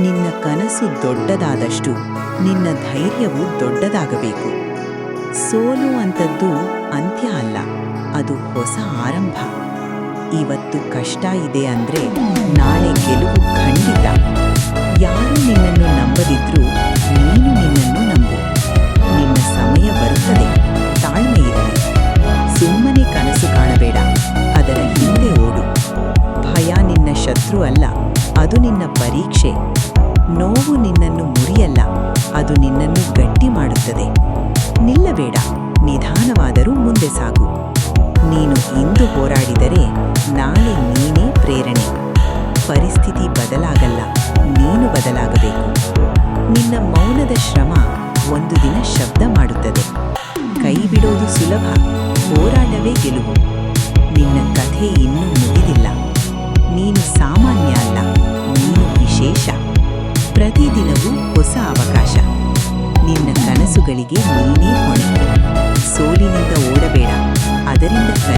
ನಿನ್ನ ಕನಸು ದೊಡ್ಡದಾದಷ್ಟು ನಿನ್ನ ಧೈರ್ಯವು ದೊಡ್ಡದಾಗಬೇಕು. ಸೋಲು ಅಂತದ್ದು ಅಂತ್ಯ ಅಲ್ಲ, ಅದು ಹೊಸ ಆರಂಭ. ಇವತ್ತು ಕಷ್ಟ ಇದೆ ಅಂದ್ರೆ ನಾಳೆ ಗೆಲುವು ಖಂಡಿತ. ಯಾರು ನಿನ್ನನ್ನು ನಂಬದಿದ್ರೂ ನೀನು ನಿನ್ನನ್ನು ನಂಬು. ನಿನ್ನ ಸಮಯ ಬರುತ್ತದೆ, ತಾಳ್ಮೆ ಇರಲಿ. ಸುಮ್ಮನೆ ಕನಸು ಕಾಣಬೇಡ, ಅದರ ಹಿಂದೆ ಓಡು. ಭಯ ನಿನ್ನ ಶತ್ರು ಅಲ್ಲ, ಅದು ನಿನ್ನ ಪರೀಕ್ಷೆ. ನೋವು ನಿನ್ನನ್ನು ಮುರಿಯಲ್ಲ, ಅದು ನಿನ್ನನ್ನು ಗಟ್ಟಿ ಮಾಡುತ್ತದೆ. ನಿಲ್ಲಬೇಡ, ನಿಧಾನವಾದರೂ ಮುಂದೆ ಸಾಗು. ನೀನು ಇಂದು ಹೋರಾಡಿದರೆ ನಾಳೆ ನೀನೇ ಪ್ರೇರಣೆ. ಪರಿಸ್ಥಿತಿ ಬದಲಾಗಲ್ಲ, ನೀನು ಬದಲಾಗಬೇಕು. ನಿನ್ನ ಮೌನದ ಶ್ರಮ ಒಂದು ದಿನ ಶಬ್ದ ಮಾಡುತ್ತದೆ. ಕೈ ಬಿಡೋದು ಸುಲಭ, ಹೋರಾಟವೇ ಗೆಲುವು. ನಿನ್ನ ಕಥೆ ಇನ್ನೂ ಮುಗಿದಿಲ್ಲ. ನೀನು ಸಾಮಾನ್ಯ ಅಲ್ಲ, ನೀನು ವಿಶೇಷ. ಪ್ರತಿದಿನವೂ ಹೊಸ ಅವಕಾಶ. ನಿನ್ನ ಕನಸುಗಳಿಗೆ ನೀನೇ ಹೊಣೆ. ಸೋಲಿನಿಂದ ಓಡಬೇಡ, ಅದರಿಂದ